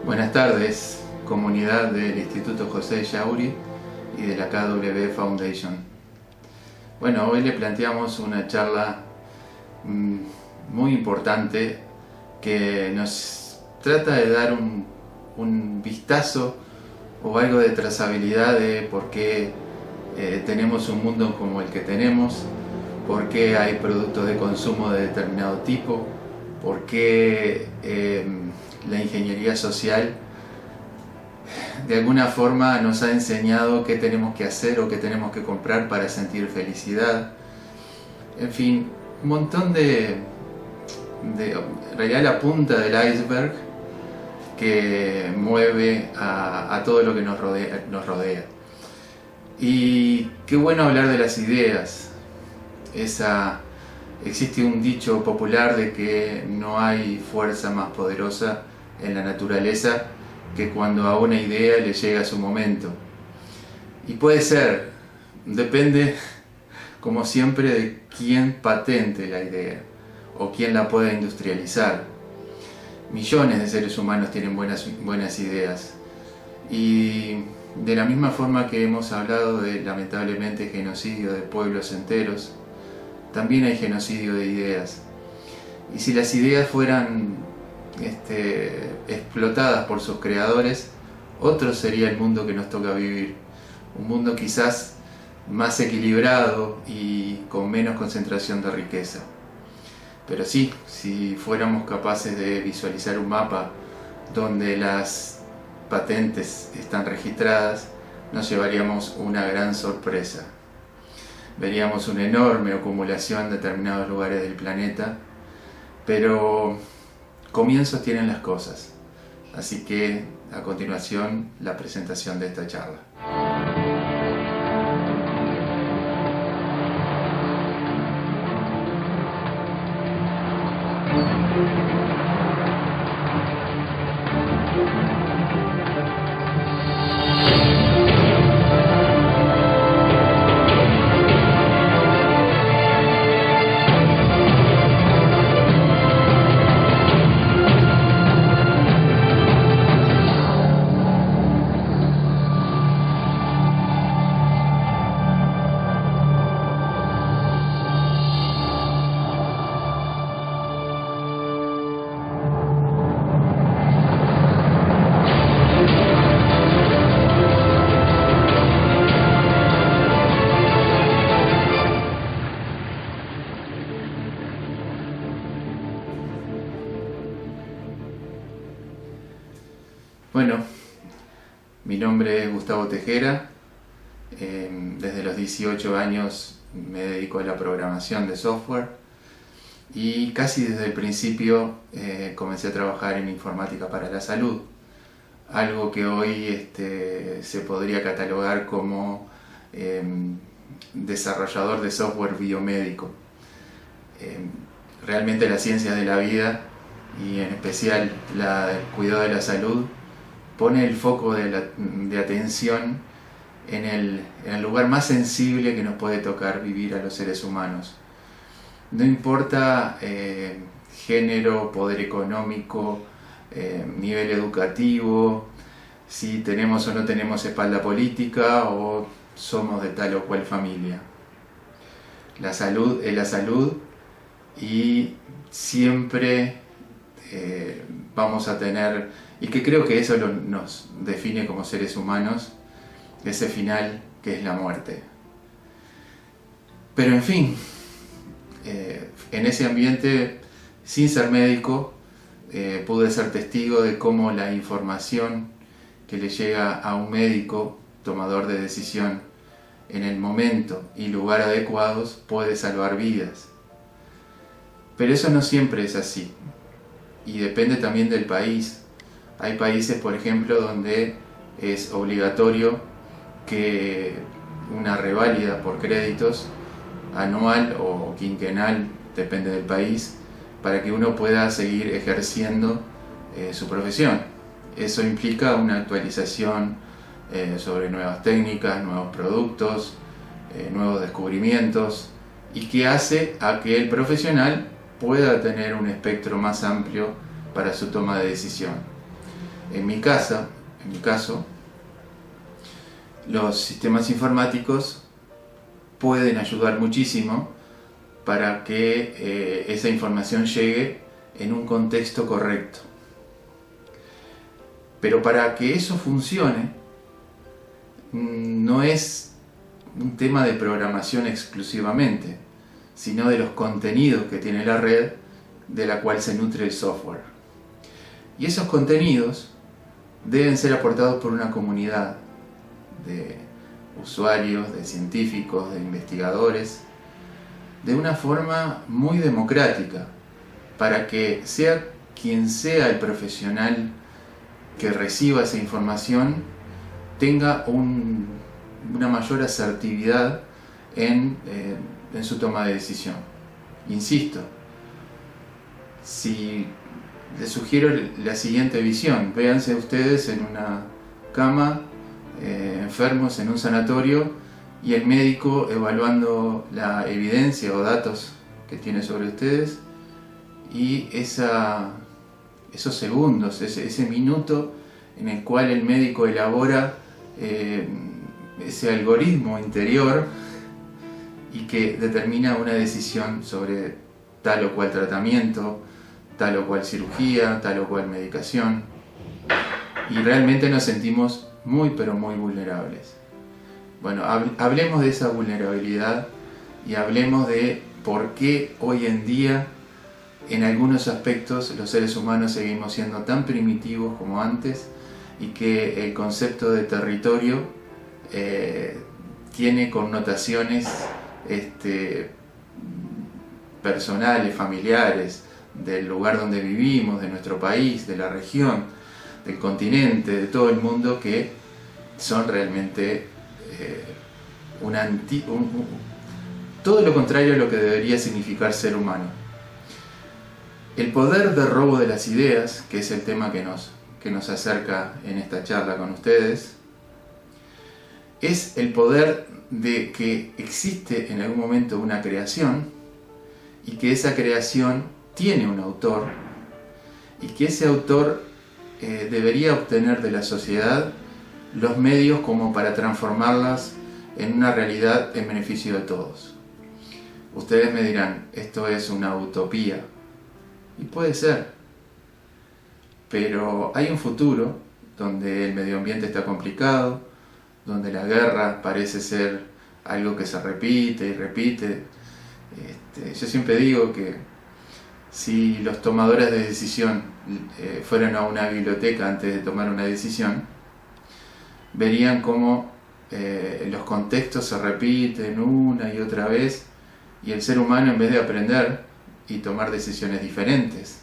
Buenas tardes, comunidad del Instituto José Yauri y de la KW Foundation. Bueno, hoy le planteamos una charla muy importante que nos trata de dar un vistazo o algo de trazabilidad de por qué tenemos un mundo como el que tenemos, por qué hay productos de consumo de determinado tipo, por qué la ingeniería social de alguna forma nos ha enseñado qué tenemos que hacer o qué tenemos que comprar para sentir felicidad. En fin, un montón en realidad la punta del iceberg que mueve a todo lo que nos rodea. Y qué bueno hablar de las ideas. Existe un dicho popular de que no hay fuerza más poderosa en la naturaleza que cuando a una idea le llega su momento. Y puede ser, depende como siempre de quién patente la idea o quién la pueda industrializar. Millones de seres humanos tienen buenas ideas, y de la misma forma que hemos hablado de lamentablemente genocidio de pueblos enteros, también hay genocidio de ideas. Y si las ideas fueran explotadas por sus creadores, otro sería el mundo que nos toca vivir. Un mundo quizás más equilibrado y con menos concentración de riqueza. Pero sí, si fuéramos capaces de visualizar un mapa donde las patentes están registradas, nos llevaríamos una gran sorpresa. Veríamos una enorme acumulación en determinados lugares del planeta, pero comienzos tienen las cosas. Así que a continuación la presentación de esta charla. Bueno, mi nombre es Gustavo Tejera. Desde los 18 años me dedico a la programación de software y casi desde el principio comencé a trabajar en informática para la salud, algo que hoy se podría catalogar como desarrollador de software biomédico. Realmente las ciencias de la vida y en especial el cuidado de la salud pone el foco de atención en el lugar más sensible que nos puede tocar vivir a los seres humanos. No importa género, poder económico, nivel educativo, si tenemos o no tenemos espalda política o somos de tal o cual familia. La salud es la salud y siempre vamos a tener, y que creo que eso nos define como seres humanos, ese final que es la muerte. Pero en fin, en ese ambiente, sin ser médico, pude ser testigo de cómo la información que le llega a un médico, tomador de decisión, en el momento y lugar adecuados, puede salvar vidas. Pero eso no siempre es así, y depende también del país. Hay países, por ejemplo, donde es obligatorio que una reválida por créditos anual o quinquenal, depende del país, para que uno pueda seguir ejerciendo su profesión. Eso implica una actualización sobre nuevas técnicas, nuevos productos, nuevos descubrimientos, y que hace a que el profesional pueda tener un espectro más amplio para su toma de decisión. En mi caso, los sistemas informáticos pueden ayudar muchísimo para que esa información llegue en un contexto correcto. Pero para que eso funcione, no es un tema de programación exclusivamente, sino de los contenidos que tiene la red de la cual se nutre el software. Y esos contenidos deben ser aportados por una comunidad de usuarios, de científicos, de investigadores, de una forma muy democrática, para que sea quien sea el profesional que reciba esa información tenga una mayor asertividad en su toma de decisión. Insisto, si les sugiero la siguiente visión: véanse ustedes en una cama, enfermos en un sanatorio, y el médico evaluando la evidencia o datos que tiene sobre ustedes, y esos segundos, ese minuto en el cual el médico elabora ese algoritmo interior y que determina una decisión sobre tal o cual tratamiento, tal o cual cirugía, tal o cual medicación, y realmente nos sentimos muy pero muy vulnerables. Bueno, hablemos de esa vulnerabilidad y hablemos de por qué hoy en día en algunos aspectos los seres humanos seguimos siendo tan primitivos como antes, y que el concepto de territorio tiene connotaciones personales, familiares, del lugar donde vivimos, de nuestro país, de la región, del continente, de todo el mundo, que son realmente todo lo contrario a lo que debería significar ser humano. El poder de robo de las ideas, que es el tema que nos acerca en esta charla con ustedes, es el poder de que existe en algún momento una creación, y que esa creación tiene un autor, y que ese autor debería obtener de la sociedad los medios como para transformarlas en una realidad en beneficio de todos. Ustedes me dirán, esto es una utopía, y puede ser, pero hay un futuro donde el medio ambiente está complicado, donde la guerra parece ser algo que se repite y repite. Yo siempre digo que si los tomadores de decisión fueran a una biblioteca antes de tomar una decisión, verían cómo los contextos se repiten una y otra vez, y el ser humano, en vez de aprender y tomar decisiones diferentes,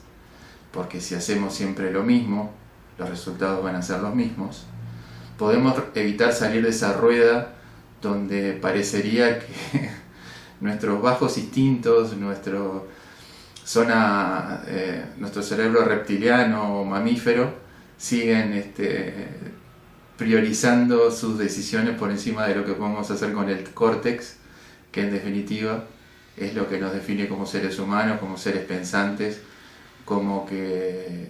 porque si hacemos siempre lo mismo, los resultados van a ser los mismos, podemos evitar salir de esa rueda donde parecería que nuestros bajos instintos, nuestro cerebro reptiliano o mamífero siguen priorizando sus decisiones por encima de lo que podemos hacer con el córtex, que en definitiva es lo que nos define como seres humanos, como seres pensantes, como que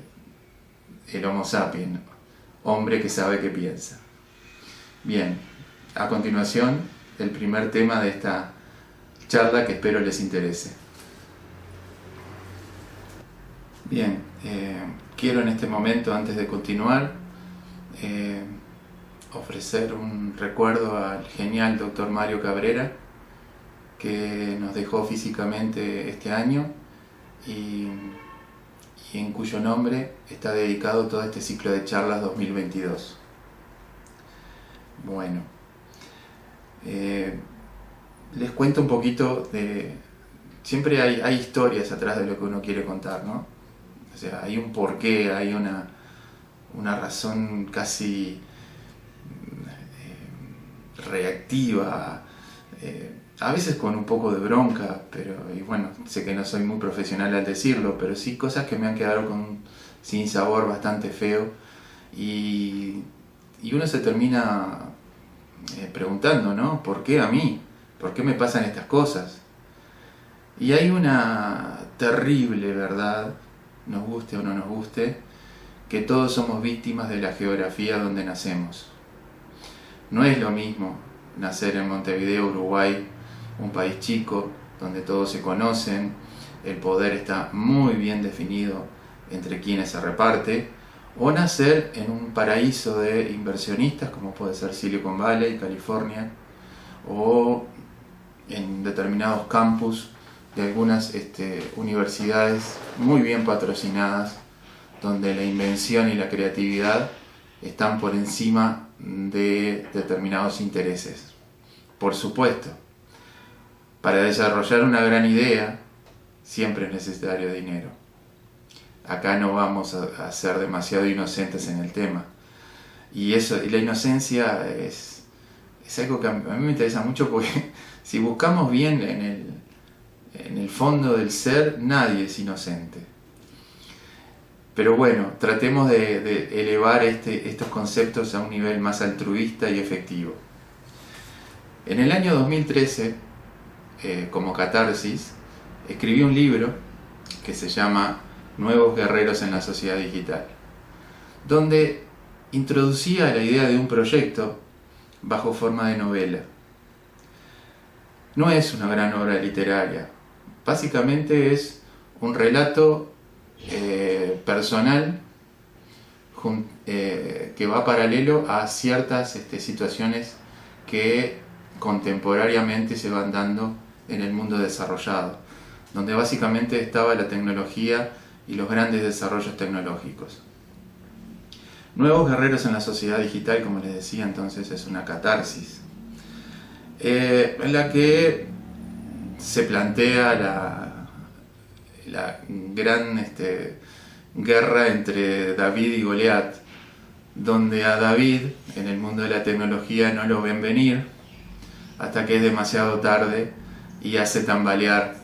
el Homo sapiens, hombre que sabe que piensa. Bien, a continuación, el primer tema de esta charla, que espero les interese. Bien, quiero en este momento, antes de continuar, ofrecer un recuerdo al genial Dr. Mario Cabrera, que nos dejó físicamente este año, y en cuyo nombre está dedicado todo este ciclo de charlas 2022. Bueno, les cuento un poquito de... Siempre hay historias atrás de lo que uno quiere contar, ¿no? O sea, hay un porqué, hay una razón casi reactiva, a veces con un poco de bronca, y bueno, sé que no soy muy profesional al decirlo, pero sí cosas que me han quedado sin sabor bastante feo, y uno se termina preguntando, ¿no? ¿Por qué a mí? ¿Por qué me pasan estas cosas? Y hay una terrible verdad, nos guste o no nos guste, que todos somos víctimas de la geografía donde nacemos. No es lo mismo nacer en Montevideo, Uruguay, un país chico, donde todos se conocen, el poder está muy bien definido entre quienes se reparte, o nacer en un paraíso de inversionistas como puede ser Silicon Valley, California, o en determinados campus de algunas universidades muy bien patrocinadas, donde la invención y la creatividad están por encima de determinados intereses. Por supuesto, para desarrollar una gran idea siempre es necesario dinero. Acá no vamos a ser demasiado inocentes en el tema. Y la inocencia es algo que a mí me interesa mucho, porque si buscamos bien en el fondo del ser, nadie es inocente. Pero bueno, tratemos de elevar estos conceptos a un nivel más altruista y efectivo. En el año 2013, como catarsis, escribí un libro que se llama Nuevos Guerreros en la Sociedad Digital, donde introducía la idea de un proyecto bajo forma de novela. No es una gran obra literaria, básicamente es un relato personal que va paralelo a ciertas situaciones que contemporáneamente se van dando en el mundo desarrollado, donde básicamente estaba la tecnología y los grandes desarrollos tecnológicos. Nuevos Guerreros en la Sociedad Digital, como les decía, entonces es una catarsis en la que se plantea la gran guerra entre David y Goliat, donde a David en el mundo de la tecnología no lo ven venir hasta que es demasiado tarde y hace tambalear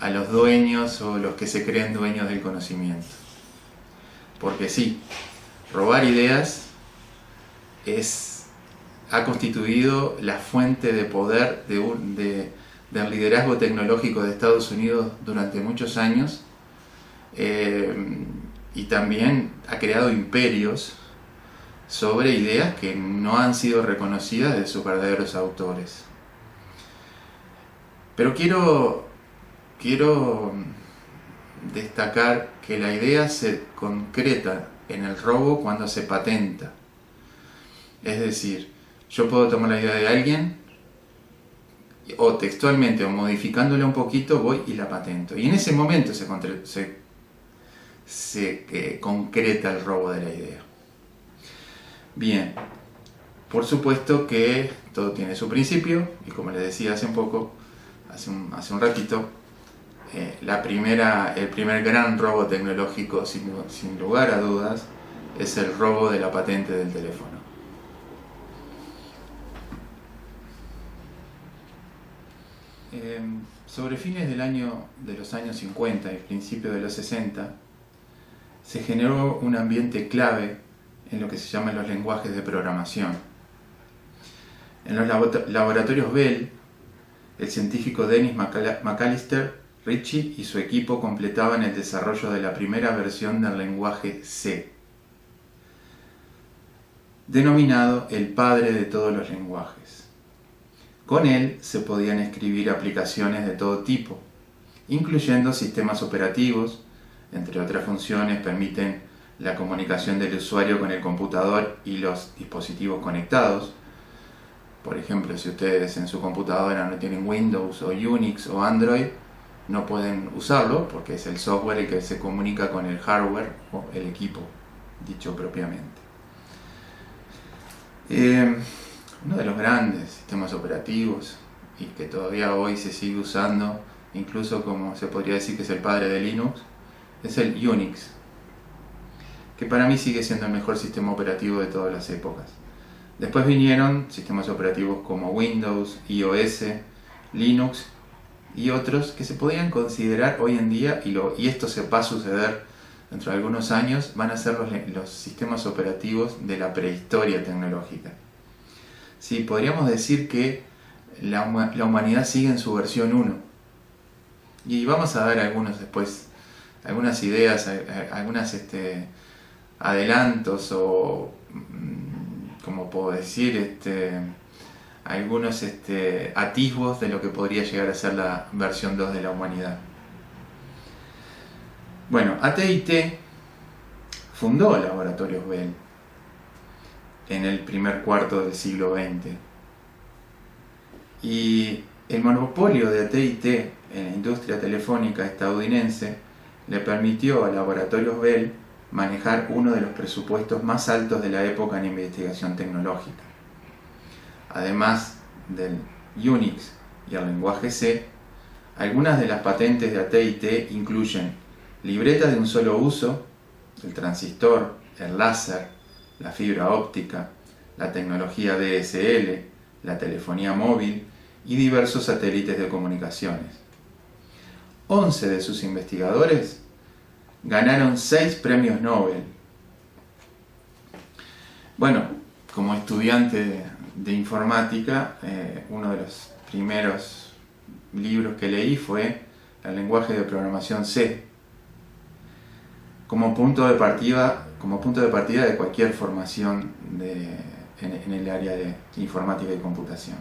a los dueños o los que se creen dueños del conocimiento. Porque sí, robar ideas ha constituido la fuente de poder del liderazgo tecnológico de Estados Unidos durante muchos años, y también ha creado imperios sobre ideas que no han sido reconocidas de sus verdaderos autores. Pero quiero destacar que la idea se concreta en el robo cuando se patenta. Es decir, yo puedo tomar la idea de alguien, o textualmente o modificándola un poquito, voy y la patento. Y en ese momento se concreta el robo de la idea. Bien, por supuesto que todo tiene su principio, y como les decía hace un ratito, el primer gran robo tecnológico, sin lugar a dudas, es el robo de la patente del teléfono. Sobre fines de los años 50 y principios de los 60, se generó un ambiente clave en lo que se llaman los lenguajes de programación. En los laboratorios Bell, el científico Dennis McAllister, Ritchie y su equipo completaban el desarrollo de la primera versión del lenguaje C, denominado el padre de todos los lenguajes. Con él se podían escribir aplicaciones de todo tipo, incluyendo sistemas operativos. Entre otras funciones, permiten la comunicación del usuario con el computador y los dispositivos conectados. Por ejemplo, si ustedes en su computadora no tienen Windows o Unix o Android, no pueden usarlo porque es el software el que se comunica con el hardware o el equipo, dicho propiamente. Uno de los grandes sistemas operativos y que todavía hoy se sigue usando, incluso como se podría decir que es el padre de Linux, es el Unix, que para mí sigue siendo el mejor sistema operativo de todas las épocas. Después vinieron sistemas operativos como Windows, iOS, Linux y otros que se podían considerar hoy en día, y esto se va a suceder dentro de algunos años, van a ser los sistemas operativos de la prehistoria tecnológica. Sí, podríamos decir que la humanidad sigue en su versión 1. Y vamos a dar algunas ideas, algunas adelantos o, como puedo decir, algunos atisbos de lo que podría llegar a ser la versión 2 de la humanidad. Bueno, AT&T fundó Laboratorios Bell en el primer cuarto del siglo XX. Y el monopolio de AT&T en la industria telefónica estadounidense le permitió a Laboratorios Bell manejar uno de los presupuestos más altos de la época en investigación tecnológica. Además del Unix y el lenguaje C, algunas de las patentes de AT&T incluyen libretas de un solo uso, el transistor, el láser, la fibra óptica, la tecnología DSL, la telefonía móvil y diversos satélites de comunicaciones. 11 de sus investigadores ganaron 6 premios Nobel. Bueno, como estudiante de informática, uno de los primeros libros que leí fue el lenguaje de programación C, como punto de partida de cualquier formación en el área de informática y computación.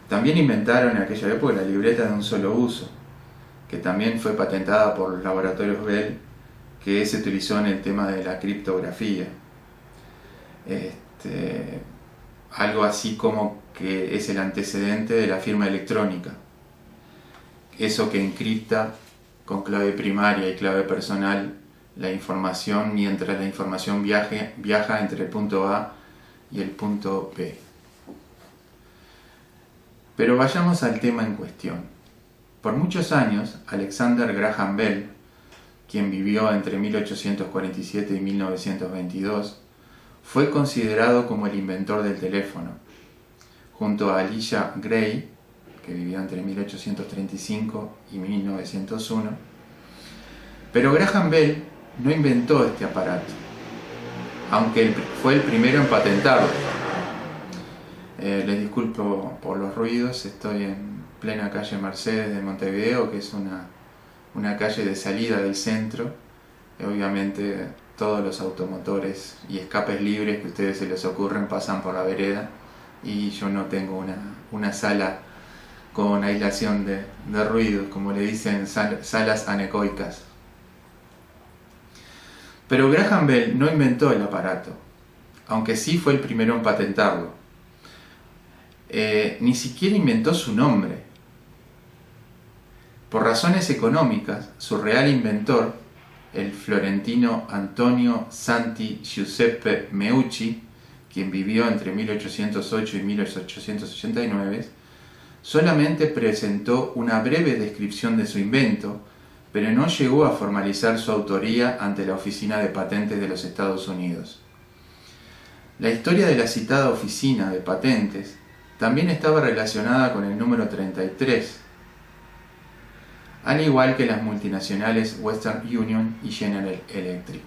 También inventaron en aquella época la libreta de un solo uso, que también fue patentada por los Laboratorios Bell, que se utilizó en el tema de la criptografía. Algo así como que es el antecedente de la firma electrónica. Eso que encripta con clave primaria y clave personal la información mientras la información viaja entre el punto A y el punto B. Pero vayamos al tema en cuestión. Por muchos años, Alexander Graham Bell, quien vivió entre 1847 y 1922, fue considerado como el inventor del teléfono, junto a Elisha Gray, que vivió entre 1835 y 1901. Pero Graham Bell no inventó este aparato, aunque fue el primero en patentarlo. Les disculpo por los ruidos, estoy en plena calle Mercedes de Montevideo, que es una calle de salida del centro. Obviamente todos los automotores y escapes libres que a ustedes se les ocurren pasan por la vereda, y yo no tengo una sala con aislación de ruidos, como le dicen, salas anecoicas. Pero Graham Bell no inventó el aparato, aunque sí fue el primero en patentarlo. Ni siquiera inventó su nombre. Por razones económicas, su real inventor, el florentino Antonio Santi Giuseppe Meucci, quien vivió entre 1808 y 1889, solamente presentó una breve descripción de su invento, pero no llegó a formalizar su autoría ante la Oficina de Patentes de los Estados Unidos. La historia de la citada Oficina de Patentes también estaba relacionada con el número 33, al igual que las multinacionales Western Union y General Electric.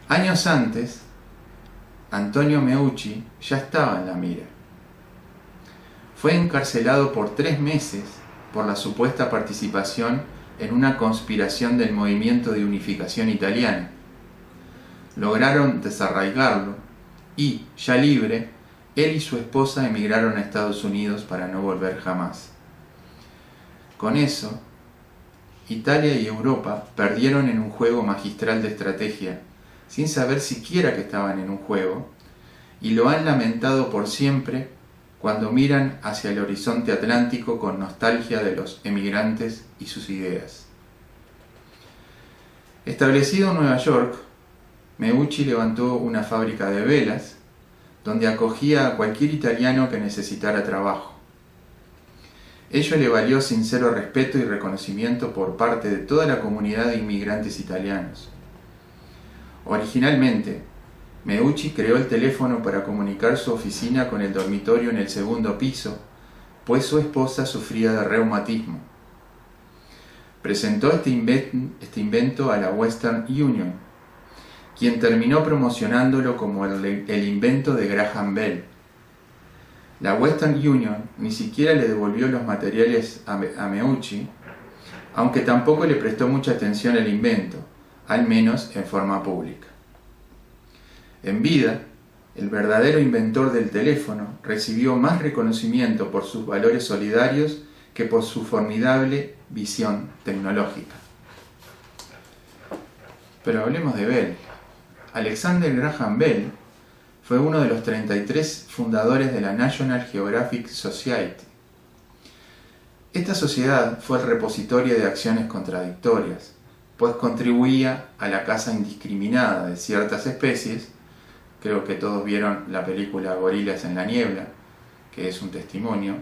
Años antes, Antonio Meucci ya estaba en la mira. Fue encarcelado por 3 meses por la supuesta participación en una conspiración del movimiento de unificación italiana. Lograron desarraigarlo y, ya libre, él y su esposa emigraron a Estados Unidos para no volver jamás. Con eso, Italia y Europa perdieron en un juego magistral de estrategia, sin saber siquiera que estaban en un juego, y lo han lamentado por siempre cuando miran hacia el horizonte atlántico con nostalgia de los emigrantes y sus ideas. Establecido en Nueva York, Meucci levantó una fábrica de velas, donde acogía a cualquier italiano que necesitara trabajo. Ello le valió sincero respeto y reconocimiento por parte de toda la comunidad de inmigrantes italianos. Originalmente, Meucci creó el teléfono para comunicar su oficina con el dormitorio en el 2º piso, pues su esposa sufría de reumatismo. Presentó este invento a la Western Union, quien terminó promocionándolo como el invento de Graham Bell. La Western Union ni siquiera le devolvió los materiales a Meucci, aunque tampoco le prestó mucha atención al invento, al menos en forma pública. En vida, el verdadero inventor del teléfono recibió más reconocimiento por sus valores solidarios que por su formidable visión tecnológica. Pero hablemos de Bell. Alexander Graham Bell fue uno de los 33 fundadores de la National Geographic Society. Esta sociedad fue el repositorio de acciones contradictorias, pues contribuía a la caza indiscriminada de ciertas especies. Creo que todos vieron la película Gorilas en la niebla, que es un testimonio,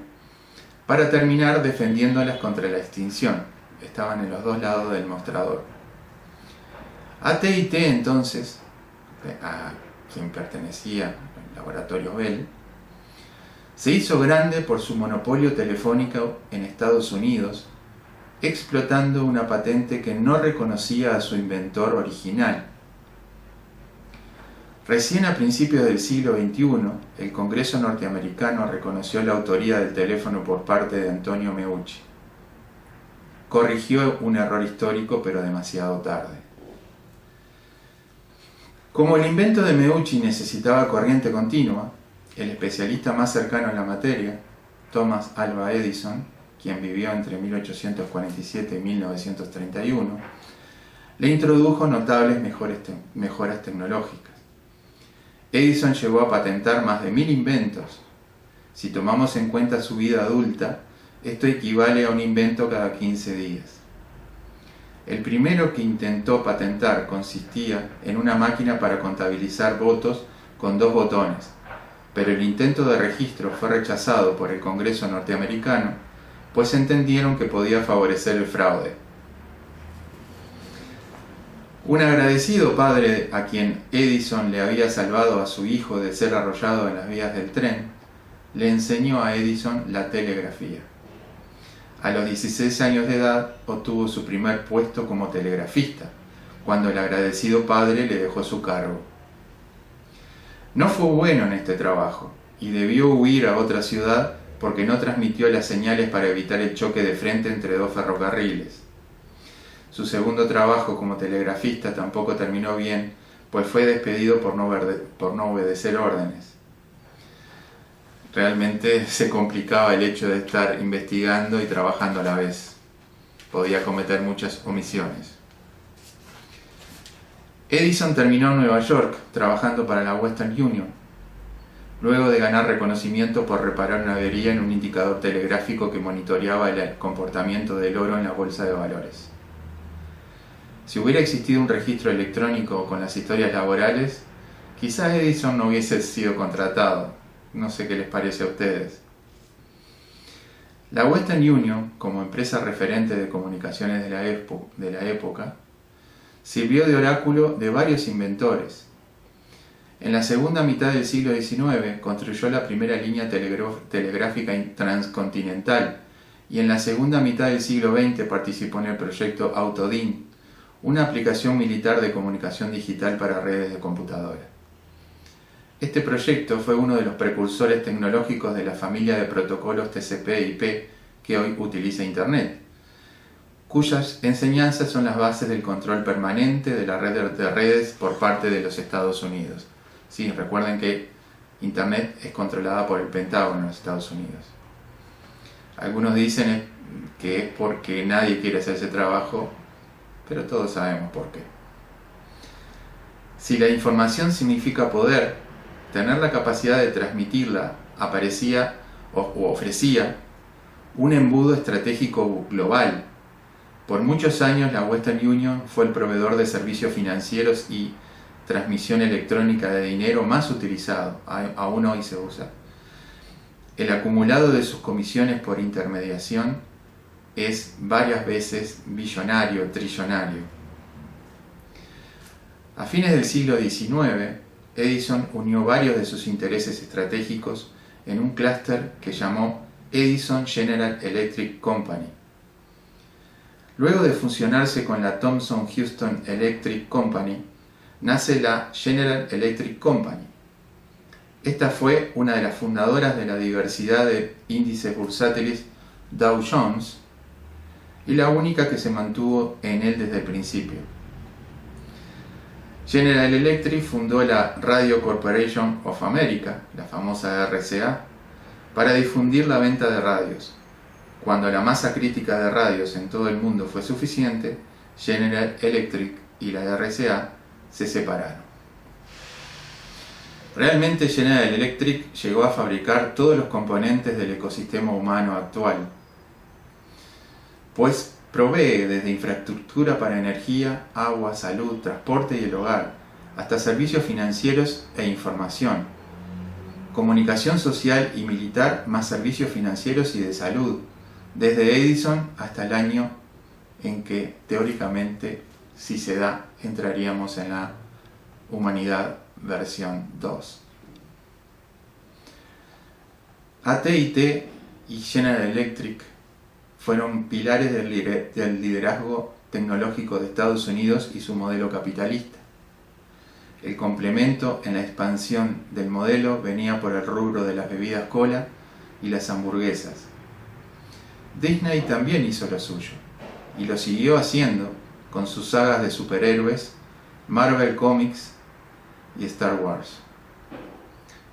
para terminar defendiéndolas contra la extinción. Estaban en los dos lados del mostrador. AT&T entonces, a quien pertenecía al laboratorio Bell, se hizo grande por su monopolio telefónico en Estados Unidos, explotando una patente que no reconocía a su inventor original. Recién a principios del siglo XXI, el Congreso norteamericano reconoció la autoría del teléfono por parte de Antonio Meucci. Corrigió un error histórico, pero demasiado tarde. Como el invento de Meucci necesitaba corriente continua, el especialista más cercano en la materia, Thomas Alva Edison, quien vivió entre 1847 y 1931, le introdujo notables mejoras tecnológicas. Edison llegó a patentar más de 1000 inventos. Si tomamos en cuenta su vida adulta, esto equivale a un invento cada 15 días. El primero que intentó patentar consistía en una máquina para contabilizar votos con 2 botones, pero el intento de registro fue rechazado por el Congreso norteamericano, pues entendieron que podía favorecer el fraude. Un agradecido padre a quien Edison le había salvado a su hijo de ser arrollado en las vías del tren, le enseñó a Edison la telegrafía. A los 16 años de edad obtuvo su primer puesto como telegrafista, cuando el agradecido padre le dejó su cargo. No fue bueno en este trabajo y debió huir a otra ciudad porque no transmitió las señales para evitar el choque de frente entre 2 ferrocarriles. Su segundo trabajo como telegrafista tampoco terminó bien, pues fue despedido por no obedecer órdenes. Realmente se complicaba el hecho de estar investigando y trabajando a la vez. Podía cometer muchas omisiones. Edison terminó en Nueva York trabajando para la Western Union, luego de ganar reconocimiento por reparar una avería en un indicador telegráfico que monitoreaba el comportamiento del oro en la bolsa de valores. Si hubiera existido un registro electrónico con las historias laborales, quizás Edison no hubiese sido contratado. No sé qué les parece a ustedes. La Western Union, como empresa referente de comunicaciones de la época, sirvió de oráculo de varios inventores. En la segunda mitad del siglo XIX construyó la primera línea telegráfica transcontinental y en la segunda mitad del siglo XX participó en el proyecto Autodin, una aplicación militar de comunicación digital para redes de computadora. Este proyecto fue uno de los precursores tecnológicos de la familia de protocolos TCP/IP que hoy utiliza Internet, cuyas enseñanzas son las bases del control permanente de la red de redes por parte de los Estados Unidos. Sí, recuerden que Internet es controlada por el Pentágono en los Estados Unidos. Algunos dicen que es porque nadie quiere hacer ese trabajo, pero todos sabemos por qué. Si la información significa poder, tener la capacidad de transmitirla ofrecía un embudo estratégico global. Por muchos años la Western Union fue el proveedor de servicios financieros y transmisión electrónica de dinero más utilizado, aún hoy se usa. El acumulado de sus comisiones por intermediación es varias veces billonario, trillonario. A fines del siglo XIX, Edison unió varios de sus intereses estratégicos en un clúster que llamó Edison General Electric Company. Luego de fusionarse con la Thomson Houston Electric Company, nace la General Electric Company. Esta fue una de las fundadoras de la diversidad de índices bursátiles Dow Jones y la única que se mantuvo en él desde el principio. General Electric fundó la Radio Corporation of America, la famosa RCA, para difundir la venta de radios. Cuando la masa crítica de radios en todo el mundo fue suficiente, General Electric y la RCA se separaron. Realmente General Electric llegó a fabricar todos los componentes del ecosistema humano actual, pues provee desde infraestructura para energía, agua, salud, transporte y el hogar, hasta servicios financieros e información, comunicación social y militar, más servicios financieros y de salud, desde Edison hasta el año en que teóricamente, si se da, entraríamos en la humanidad versión 2. AT&T y General Electric fueron pilares del liderazgo tecnológico de Estados Unidos y su modelo capitalista. El complemento en la expansión del modelo venía por el rubro de las bebidas cola y las hamburguesas. Disney también hizo lo suyo, y lo siguió haciendo con sus sagas de superhéroes, Marvel Comics y Star Wars.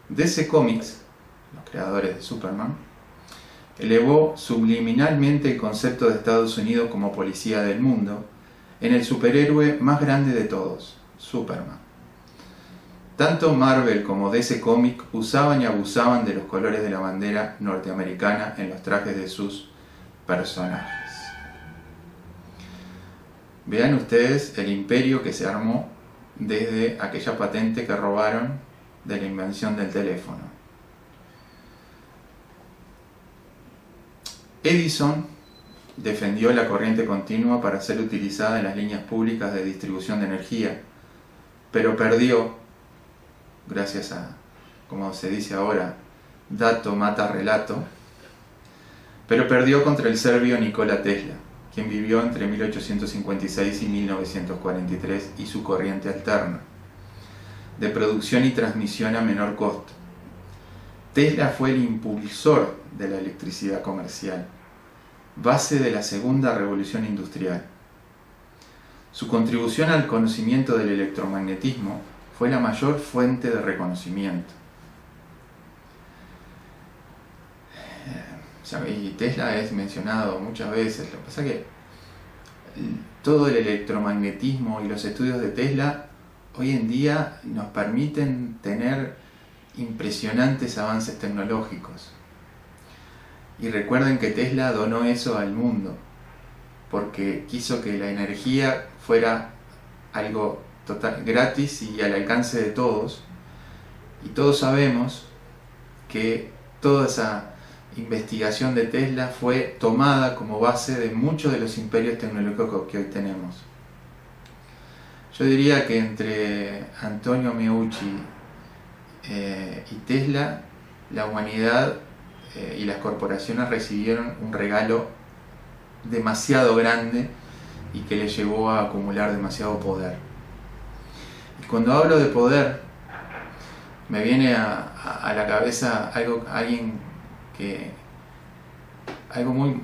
DC Comics, los creadores de Superman, elevó subliminalmente el concepto de Estados Unidos como policía del mundo en el superhéroe más grande de todos, Superman. Tanto Marvel como DC Comics usaban y abusaban de los colores de la bandera norteamericana en los trajes de sus personajes. Vean ustedes el imperio que se armó desde aquella patente que robaron de la invención del teléfono. Edison defendió la corriente continua para ser utilizada en las líneas públicas de distribución de energía, pero perdió, gracias a, como se dice ahora, dato mata relato, pero perdió contra el serbio Nikola Tesla, quien vivió entre 1856 y 1943, y su corriente alterna, de producción y transmisión a menor costo. Tesla fue el impulsor de la electricidad comercial, base de la segunda revolución industrial. Su contribución al conocimiento del electromagnetismo fue la mayor fuente de reconocimiento. Y Tesla es mencionado muchas veces. Lo que pasa es que todo el electromagnetismo y los estudios de Tesla hoy en día nos permiten tener impresionantes avances tecnológicos. Y recuerden que Tesla donó eso al mundo, porque quiso que la energía fuera algo total, gratis y al alcance de todos. Y todos sabemos que toda esa investigación de Tesla fue tomada como base de muchos de los imperios tecnológicos que hoy tenemos. Yo diría que entre Antonio Meucci y Tesla, la humanidad y las corporaciones recibieron un regalo demasiado grande y que les llevó a acumular demasiado poder. Y cuando hablo de poder, me viene a la cabeza algo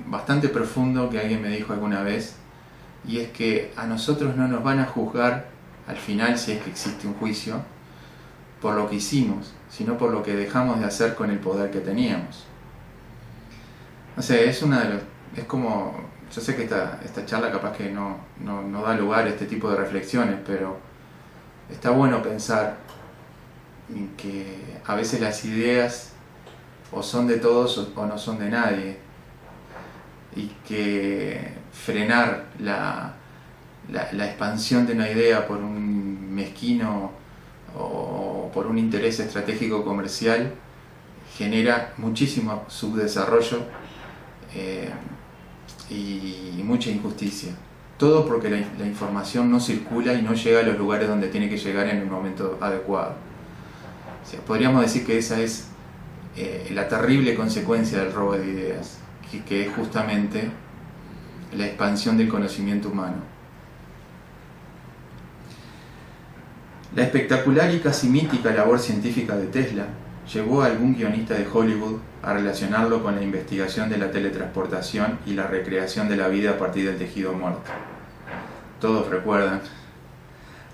bastante profundo que alguien me dijo alguna vez, y es que a nosotros no nos van a juzgar al final, si es que existe un juicio, por lo que hicimos, sino por lo que dejamos de hacer con el poder que teníamos. No sé, es como, yo sé que esta charla capaz que no da lugar a este tipo de reflexiones, pero está bueno pensar en que a veces las ideas o son de todos o no son de nadie, y que frenar la expansión de una idea por un mezquino o por un interés estratégico comercial genera muchísimo subdesarrollo y mucha injusticia. Todo porque la información no circula y no llega a los lugares donde tiene que llegar en el momento adecuado. O sea, podríamos decir que esa es la terrible consecuencia del robo de ideas, que es justamente la expansión del conocimiento humano. La espectacular y casi mítica labor científica de Tesla llevó a algún guionista de Hollywood a relacionarlo con la investigación de la teletransportación y la recreación de la vida a partir del tejido muerto. Todos recuerdan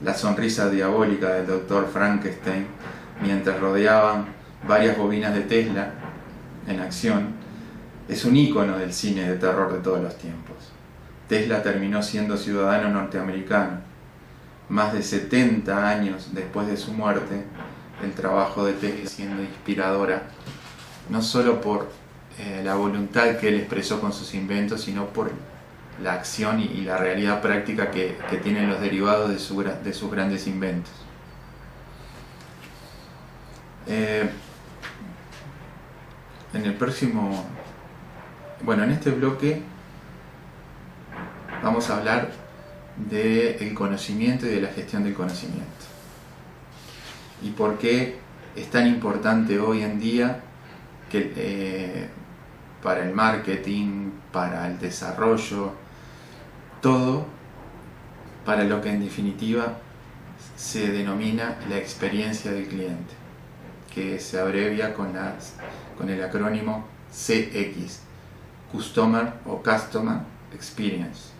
la sonrisa diabólica del Dr. Frankenstein mientras rodeaban varias bobinas de Tesla en acción. Es un ícono del cine de terror de todos los tiempos. Tesla terminó siendo ciudadano norteamericano. Más de 70 años después de su muerte, el trabajo de Tesla siendo inspiradora, no solo por la voluntad que él expresó con sus inventos, sino por la acción y la realidad práctica que tienen los derivados de sus grandes inventos. En este bloque vamos a hablar del conocimiento y de la gestión del conocimiento. Y por qué es tan importante hoy en día que para el marketing, para el desarrollo, todo para lo que en definitiva se denomina la experiencia del cliente, que se abrevia con el acrónimo CX, Customer o Customer Experience.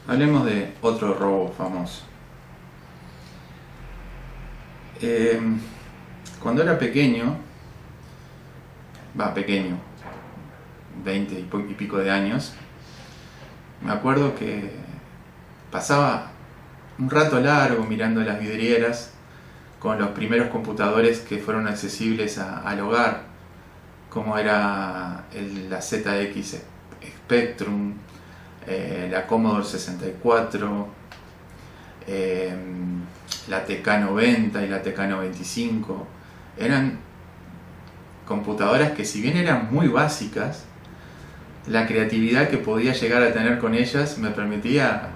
Hablemos de otro robo famoso. Cuando era pequeño, 20 y pico de años, me acuerdo que pasaba un rato largo mirando las vidrieras con los primeros computadores que fueron accesibles al hogar, como era la ZX Spectrum, la Commodore 64, la TK90 y la TK95. Eran computadoras que, si bien eran muy básicas, la creatividad que podía llegar a tener con ellas me permitía,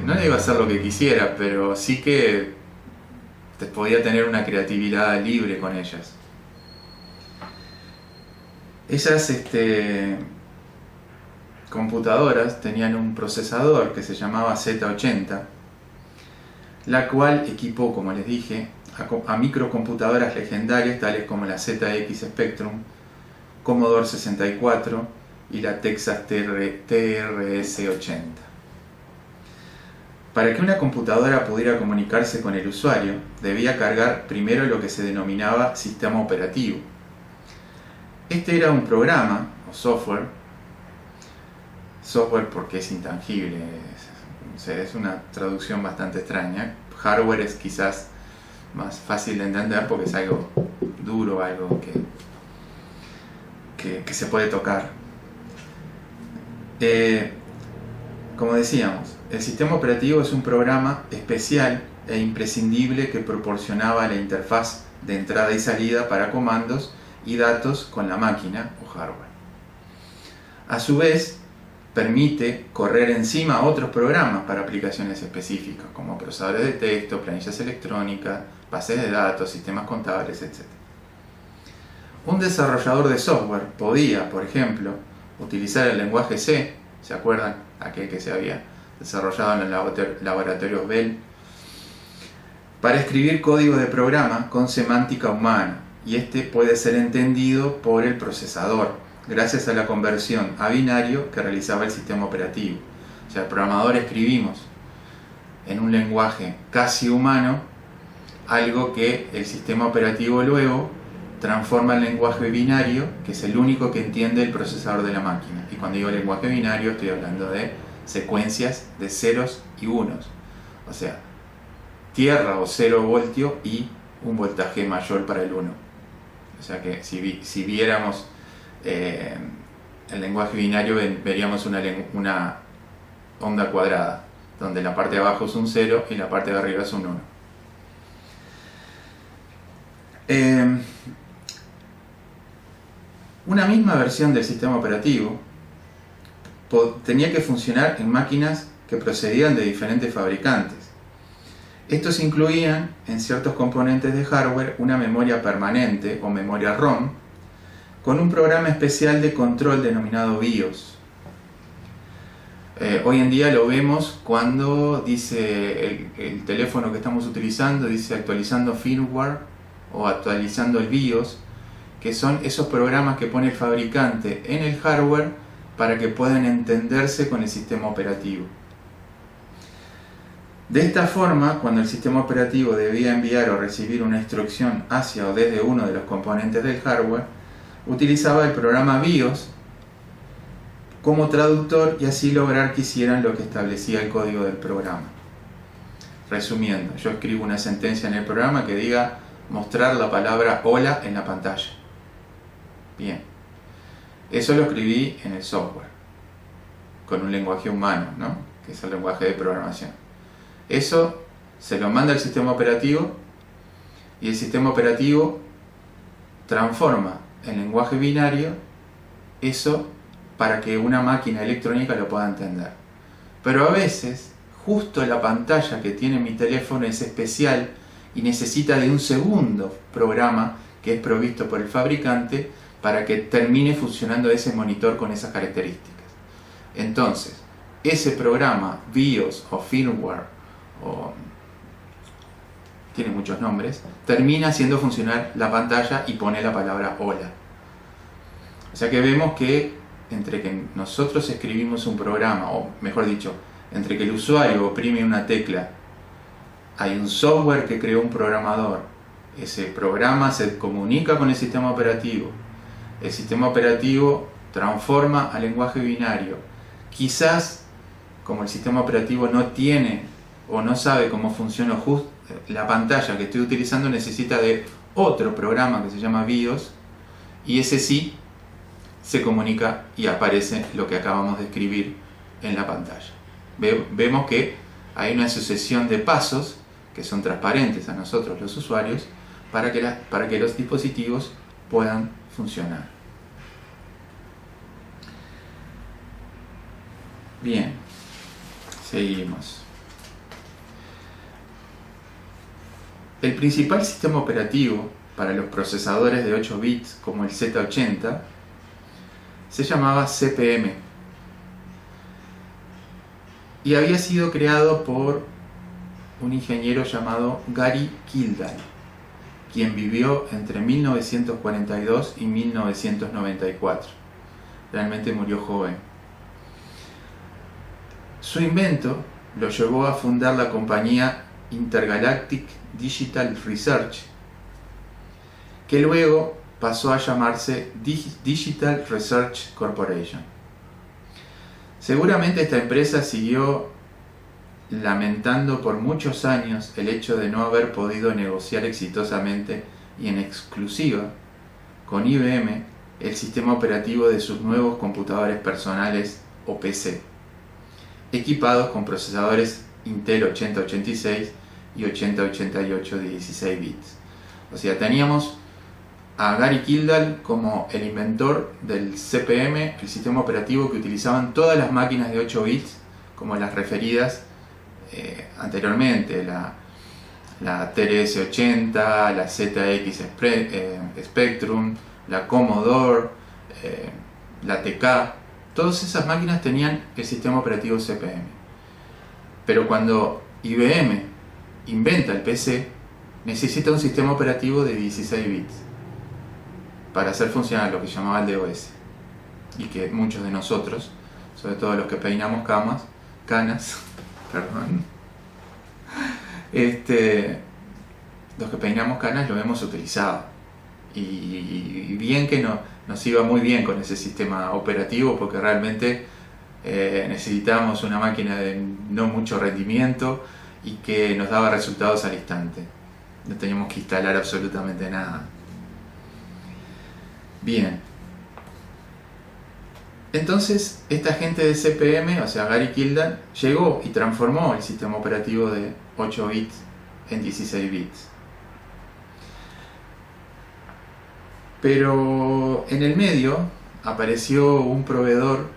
no le iba a hacer lo que quisiera, pero sí que podía tener una creatividad libre con ellas. Esas computadoras tenían un procesador que se llamaba Z80, la cual equipó, como les dije, a microcomputadoras legendarias tales como la ZX Spectrum, Commodore 64 y la Texas TRS-80. Para que una computadora pudiera comunicarse con el usuario, debía cargar primero lo que se denominaba sistema operativo. Este era un programa o software porque es intangible, es una traducción bastante extraña. Hardware es quizás más fácil de entender porque es algo duro, algo que se puede tocar. Como decíamos, el sistema operativo es un programa especial e imprescindible que proporcionaba la interfaz de entrada y salida para comandos y datos con la máquina o hardware. A su vez, permite correr encima otros programas para aplicaciones específicas, como procesadores de texto, planillas electrónicas, bases de datos, sistemas contables, etc. Un desarrollador de software podía, por ejemplo, utilizar el lenguaje C, ¿se acuerdan? Aquel que se había desarrollado en los laboratorios Bell, para escribir código de programa con semántica humana, y este puede ser entendido por el procesador gracias a la conversión a binario que realizaba el sistema operativo. O sea, el programador escribimos en un lenguaje casi humano algo que el sistema operativo luego transforma en lenguaje binario, que es el único que entiende el procesador de la máquina. Y cuando digo lenguaje binario estoy hablando de secuencias de ceros y unos. O sea, tierra o 0 voltio y un voltaje mayor para el 1. O sea que si viéramos el lenguaje binario, veríamos una onda cuadrada, donde la parte de abajo es un 0 y la parte de arriba es un 1. Una misma versión del sistema operativo tenía que funcionar en máquinas que procedían de diferentes fabricantes. Estos incluían en ciertos componentes de hardware una memoria permanente o memoria ROM, con un programa especial de control denominado BIOS. Hoy en día lo vemos cuando dice el teléfono que estamos utilizando, dice actualizando firmware o actualizando el BIOS, que son esos programas que pone el fabricante en el hardware para que puedan entenderse con el sistema operativo. De esta forma, cuando el sistema operativo debía enviar o recibir una instrucción hacia o desde uno de los componentes del hardware, utilizaba el programa BIOS como traductor y así lograr que hicieran lo que establecía el código del programa. Resumiendo, yo escribo una sentencia en el programa que diga mostrar la palabra hola en la pantalla. Bien, eso lo escribí en el software, con un lenguaje humano, ¿no? Que es el lenguaje de programación. Eso se lo manda al sistema operativo y el sistema operativo transforma en lenguaje binario eso para que una máquina electrónica lo pueda entender. Pero a veces, justo la pantalla que tiene mi teléfono es especial y necesita de un segundo programa que es provisto por el fabricante para que termine funcionando ese monitor con esas características. Entonces, ese programa BIOS o firmware, tiene muchos nombres, termina haciendo funcionar la pantalla y pone la palabra hola. O sea que vemos que entre que nosotros escribimos un programa, o mejor dicho, entre que el usuario oprime una tecla, hay un software que creó un programador, ese programa se comunica con el sistema operativo transforma al lenguaje binario. Quizás, como el sistema operativo no tiene o no sabe cómo funciona la pantalla que estoy utilizando, necesita de otro programa que se llama BIOS, y ese sí se comunica y aparece lo que acabamos de escribir en la pantalla. Vemos que hay una sucesión de pasos que son transparentes a nosotros los usuarios para que los dispositivos puedan funcionar. Bien, seguimos. El principal sistema operativo para los procesadores de 8 bits como el Z80 se llamaba CP/M y había sido creado por un ingeniero llamado Gary Kildall, quien vivió entre 1942 y 1994. Realmente murió joven. Su invento lo llevó a fundar la compañía Intergalactic Digital Research, que luego pasó a llamarse Digital Research Corporation. Seguramente esta empresa siguió lamentando por muchos años el hecho de no haber podido negociar exitosamente y en exclusiva con IBM el sistema operativo de sus nuevos computadores personales o PC, equipados con procesadores Intel 8086 y 8088 de 16 bits. O sea, teníamos a Gary Kildall como el inventor del CP/M, el sistema operativo que utilizaban todas las máquinas de 8 bits, como las referidas anteriormente, la TRS-80, la ZX Spectrum, la Commodore, la TK. Todas esas máquinas tenían el sistema operativo CP/M. Pero cuando IBM inventa el PC, necesita un sistema operativo de 16 bits para hacer funcionar lo que llamaba el DOS, y que muchos de nosotros, sobre todo los que peinamos canas, perdón, los que peinamos canas lo hemos utilizado, y bien que nos iba muy bien con ese sistema operativo, porque realmente necesitábamos una máquina de no mucho rendimiento y que nos daba resultados al instante. No teníamos que instalar absolutamente nada. Bien. Entonces, esta gente de CP/M, o sea, Gary Kildall, llegó y transformó el sistema operativo de 8 bits en 16 bits. Pero en el medio apareció un proveedor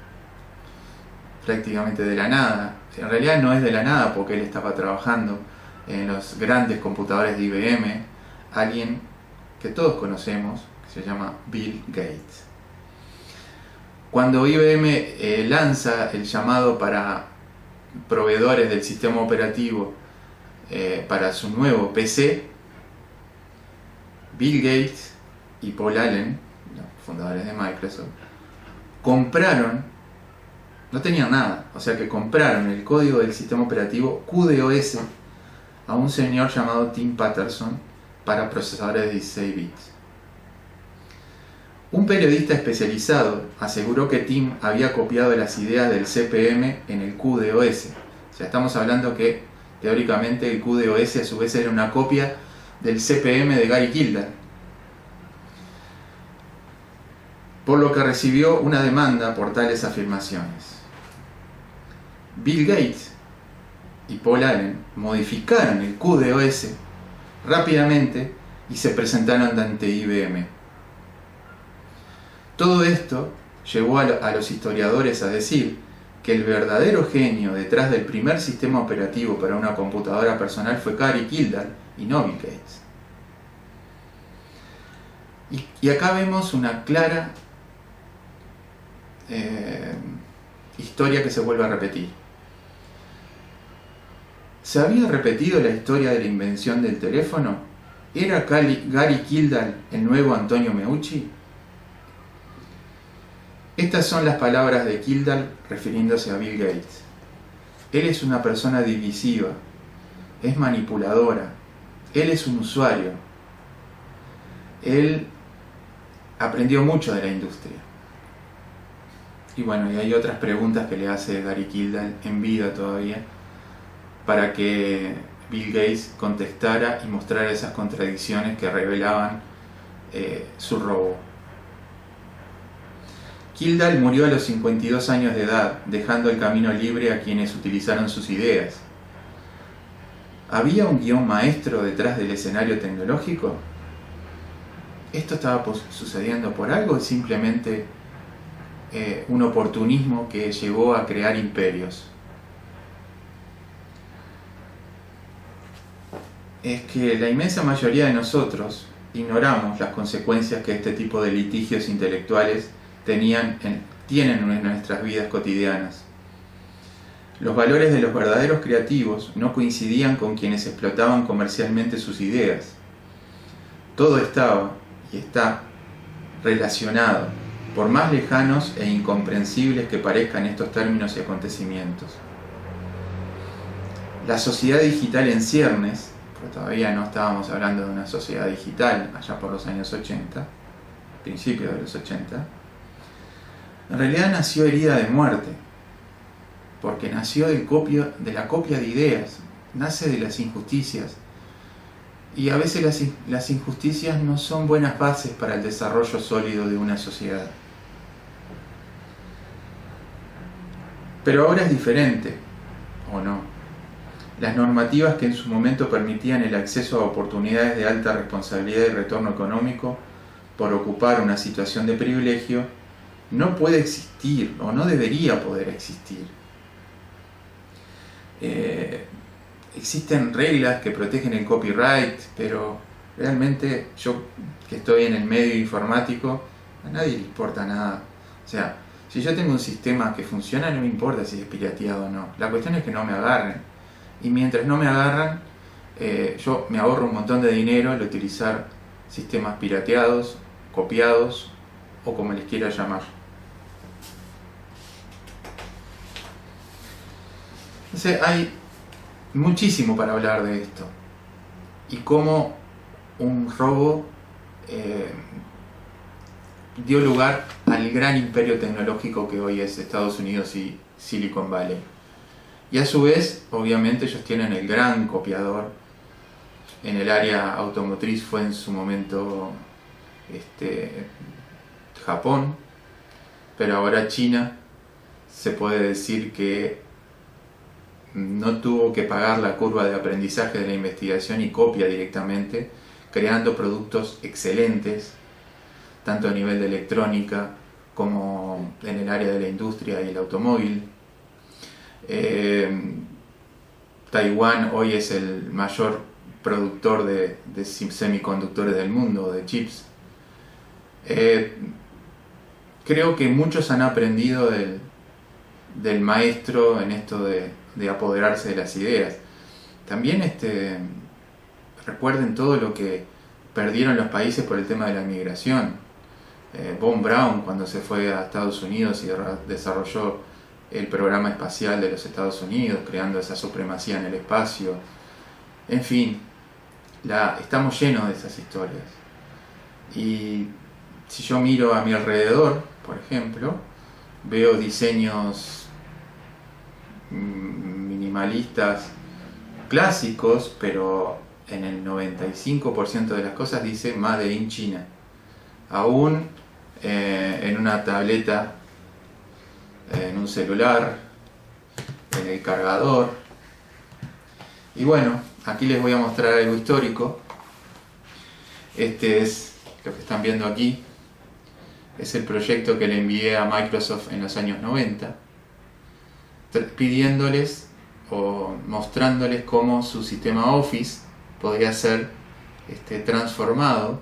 prácticamente de la nada. En realidad no es de la nada, porque él estaba trabajando en los grandes computadores de IBM, alguien que todos conocemos, que se llama Bill Gates. Cuando IBM lanza el llamado para proveedores del sistema operativo para su nuevo PC, Bill Gates y Paul Allen, los fundadores de Microsoft, compraron, no tenían nada, o sea que compraron el código del sistema operativo QDOS a un señor llamado Tim Paterson para procesadores de 16 bits. Un periodista especializado aseguró que Tim había copiado las ideas del CP/M en el QDOS. O sea, estamos hablando que teóricamente el QDOS a su vez era una copia del CP/M de Gary Kildare. Por lo que recibió una demanda por tales afirmaciones. Bill Gates y Paul Allen modificaron el QDOS rápidamente y se presentaron ante IBM. Todo esto llevó a los historiadores a decir que el verdadero genio detrás del primer sistema operativo para una computadora personal fue Gary Kildare y no Bill Gates. Y acá vemos una clara historia que se vuelve a repetir. ¿Se había repetido la historia de la invención del teléfono? ¿Era Gary Kildare el nuevo Antonio Meucci? Estas son las palabras de Kildare refiriéndose a Bill Gates. Él es una persona divisiva, es manipuladora, él es un usuario. Él aprendió mucho de la industria. Y bueno, y hay otras preguntas que le hace Gary Kildare en vida todavía para que Bill Gates contestara y mostrara esas contradicciones que revelaban su robo. Kildare murió a los 52 años de edad, dejando el camino libre a quienes utilizaron sus ideas. ¿Había un guión maestro detrás del escenario tecnológico? ¿Esto estaba sucediendo por algo o simplemente un oportunismo que llevó a crear imperios? Es que la inmensa mayoría de nosotros ignoramos las consecuencias que este tipo de litigios intelectuales tienen en nuestras vidas cotidianas. Los valores de los verdaderos creativos no coincidían con quienes explotaban comercialmente sus ideas. Todo estaba y está relacionado, por más lejanos e incomprensibles que parezcan estos términos y acontecimientos. La sociedad digital en ciernes, porque todavía no estábamos hablando de una sociedad digital allá por los años 80, principios de los 80, en realidad nació herida de muerte, porque nació de la copia de ideas, nace de las injusticias, y a veces las injusticias no son buenas bases para el desarrollo sólido de una sociedad. Pero ahora es diferente, ¿o no? Las normativas que en su momento permitían el acceso a oportunidades de alta responsabilidad y retorno económico por ocupar una situación de privilegio no puede existir o no debería poder existir. Existen reglas que protegen el copyright, pero realmente yo que estoy en el medio informático, a nadie le importa nada. O sea, si yo tengo un sistema que funciona, no me importa si es pirateado o no. La cuestión es que no me agarren. Y mientras no me agarran, yo me ahorro un montón de dinero al utilizar sistemas pirateados, copiados o como les quiera llamar. Entonces hay muchísimo para hablar de esto y cómo un robo dio lugar al gran imperio tecnológico que hoy es Estados Unidos y Silicon Valley. Y a su vez, obviamente, ellos tienen el gran copiador. En el área automotriz fue en su momento Japón, pero ahora China se puede decir que no tuvo que pagar la curva de aprendizaje de la investigación y copia directamente, creando productos excelentes, tanto a nivel de electrónica como en el área de la industria y el automóvil. Taiwán hoy es el mayor productor de semiconductores del mundo, de chips. Creo que muchos han aprendido del maestro en esto de apoderarse de las ideas. También recuerden todo lo que perdieron los países por el tema de la migración. Von Braun, cuando se fue a Estados Unidos y desarrolló el programa espacial de los Estados Unidos, creando esa supremacía en el espacio. En fin, estamos llenos de esas historias. Y si yo miro a mi alrededor, por ejemplo, veo diseños minimalistas clásicos, pero en el 95% de las cosas dice Made in China. Aún en una tableta, en un celular, en el cargador. Y bueno, aquí les voy a mostrar algo histórico. Este es lo que están viendo aquí. Es el proyecto que le envié a Microsoft en los años 90, pidiéndoles o mostrándoles cómo su sistema Office podría ser transformado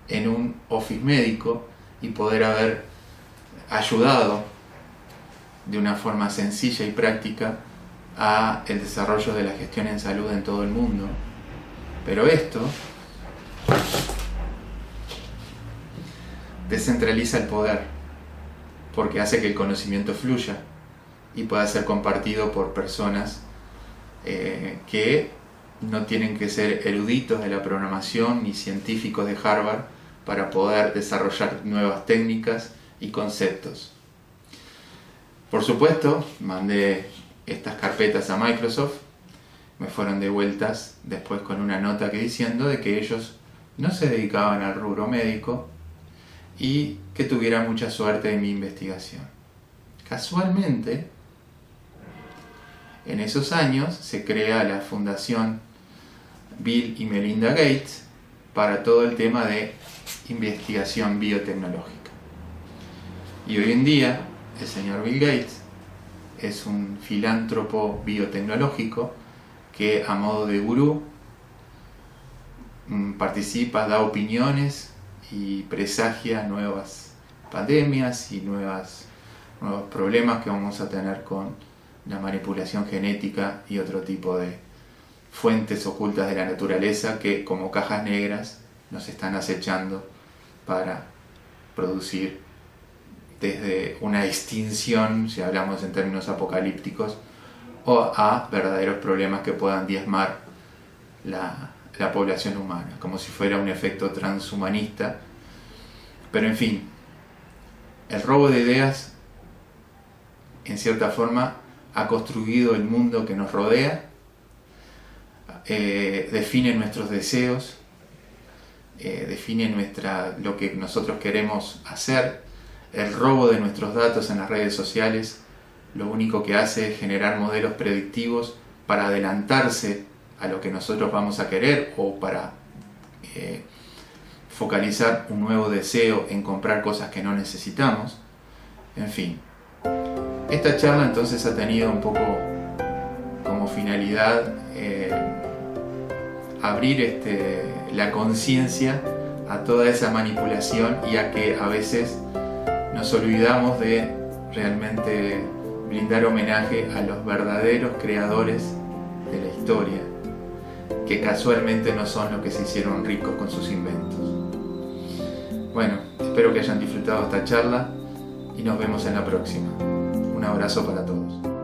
en un Office médico y poder haber ayudado de una forma sencilla y práctica a el desarrollo de la gestión en salud en todo el mundo. Pero esto descentraliza el poder, porque hace que el conocimiento fluya y pueda ser compartido por personas que no tienen que ser eruditos de la programación ni científicos de Harvard para poder desarrollar nuevas técnicas y conceptos. Por supuesto, mandé estas carpetas a Microsoft, me fueron devueltas después con una nota diciendo de que ellos no se dedicaban al rubro médico y que tuviera mucha suerte en mi investigación. Casualmente, en esos años se crea la Fundación Bill y Melinda Gates para todo el tema de investigación biotecnológica. Y hoy en día el señor Bill Gates es un filántropo biotecnológico que a modo de gurú participa, da opiniones y presagia nuevas pandemias y nuevos problemas que vamos a tener con la manipulación genética y otro tipo de fuentes ocultas de la naturaleza que, como cajas negras, nos están acechando para producir desde una extinción, si hablamos en términos apocalípticos, o a verdaderos problemas que puedan diezmar la población humana, como si fuera un efecto transhumanista. Pero en fin, el robo de ideas, en cierta forma, ha construido el mundo que nos rodea, define nuestros deseos, define lo que nosotros queremos hacer. El robo de nuestros datos en las redes sociales lo único que hace es generar modelos predictivos para adelantarse a lo que nosotros vamos a querer o para focalizar un nuevo deseo en comprar cosas que no necesitamos. En fin, esta charla entonces ha tenido un poco como finalidad abrir la conciencia a toda esa manipulación y a que a veces nos olvidamos de realmente brindar homenaje a los verdaderos creadores de la historia, que casualmente no son los que se hicieron ricos con sus inventos. Bueno, espero que hayan disfrutado esta charla y nos vemos en la próxima. Un abrazo para todos.